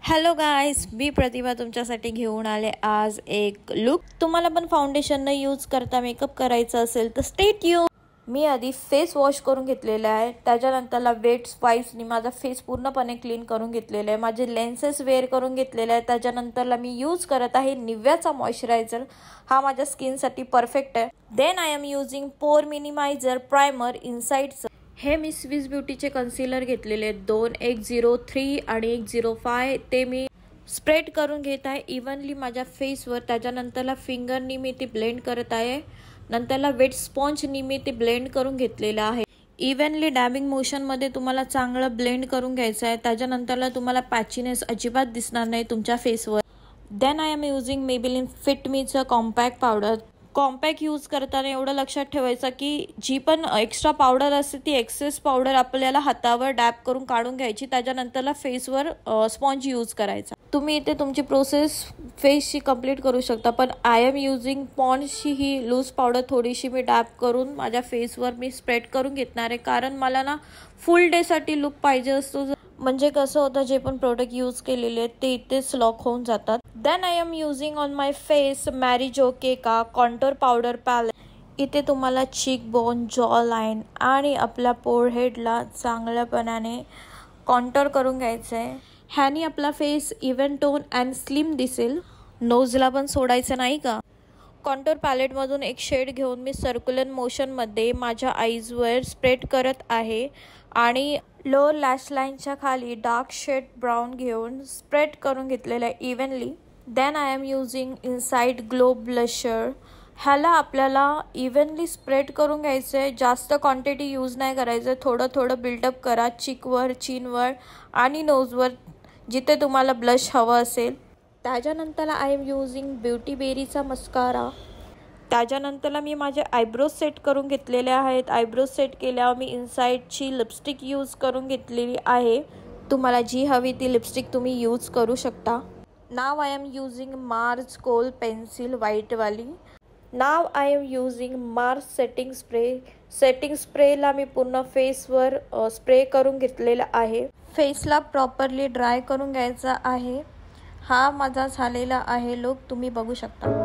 Hello guys, मी प्रतिभा तुमच्यासाठी घेऊन आले आज एक लुक। तुम्हाला पण फाउंडेशन न यूज करता मेकअप करायचा असेल तर स्टे ट्यून। मी आधी फेस वॉश करून घेतलेला आहे, त्याच्यानंतरला वेट वाईप्सनी माझा फेस पूर्णपणे क्लीन करून घेतलेला आहे। माझे लेन्सेस वेअर करून घेतलेले आहे। त्याच्यानंतरला मी यूज करत आहे निव्याचा मॉइश्चरायझर। हा माझ्या स्किनसाठी परफेक्ट आहे। देन आय एम यूजिंग पोर मिनिमायझर प्रायमर इनसाइडचं। हे मी स्विस ब्युटीचे कन्सिलर घेतलेले आहेत, 2103 आणि 105। ते मी स्प्रेड करून घेत आहे इव्हनली माझ्या फेसवर। त्याच्यानंतरला फिंगरनी मी ती ब्लेंड करत आहे। नंतरला वेट स्पॉन्जनी मी ती ब्लेंड करून घेतलेलं आहे। इव्हनली डॅबिंग मोशनमध्ये तुम्हाला चांगलं ब्लेंड करून घ्यायचं आहे। त्याच्यानंतरला तुम्हाला पॅचीनेस अजिबात दिसणार नाही तुमच्या फेसवर। Then I am using Maybelline fit मीचं कॉम्पॅक्ट पावडर। कॉम्पॅक्ट यूज करताना एवढं लक्षात ठेवायचं की जी पण एक्स्ट्रा पावडर असते ती एक्सेस पावडर आपल्याला हातावर डॅब करून काढून घ्यायची। त्याच्यानंतरला फेसवर स्पॉन्ज यूज करायचा। तुम्ही इथे तुमची प्रोसेस फेसची कंप्लीट करू शकता, पण आय एम यूजिंग पॉन्ड्सची ही लूज पावडर थोडीशी मी डॅब करून माझ्या फेसवर मी स्प्रेड करून घेणार आहे, कारण मला ना फुल डेसाठी लुक पाहिजे असतो। म्हणजे कसं होतं, जे पण प्रोडक्ट यूज केलेले आहेत ते इथेच लॉक होऊन जातात। Then I am using on my face मॅरिजोके का कॉन्टोर पावडर पॅलेट। इथे तुम्हाला चीक बोन, जॉ लाईन आणि आपल्या फोरहेडला चांगल्यापणाने कॉन्टोर करून घ्यायचं आहे। ह्यानी आपला face even tone and slim दिसेल। नोजला पण सोडायचं नाही का। कॉन्टोर पॅलेटमधून एक शेड घेऊन मी सर्क्युलर मोशनमध्ये माझ्या आईजवर स्प्रेड करत आहे आणि लोअर लॅश लाईनच्या खाली डार्क शेड ब्राऊन घेऊन स्प्रेड करून घेतलेलं आहे evenly. Then I am using inside glow blusher. ह्याला आपल्याला इव्हनली स्प्रेड करून घ्यायचं आहे, जास्त क्वांटिटी यूज नाही करायचं। थोडं थोडं बिल्डअप करा चिकवर, चीनवर आणि नोजवर जिथे तुम्हाला ब्लश हवं असेल। त्याच्यानंतरला आय एम यूजिंग ब्युटी बेरीचा मस्कारा। त्याच्यानंतरला मी माझे आयब्रोज सेट करून घेतलेले आहेत। आयब्रोज सेट केल्यावर मी इनसाइडची लिपस्टिक यूज करून घेतलेली आहे। तुम्हाला जी हवी ती लिपस्टिक तुम्ही यूज करू शकता। Now I am using Mars kohl pencil व्हाईटवाली। Now I am using Mars setting spray. Setting स्प्रेला मी पूर्ण फेसवर स्प्रे करून घेतलेला आहे। फेसला प्रॉपरली ड्राय करून घ्यायचा आहे। हा माझा झालेला आहे लुक, तुम्ही बघू शकता।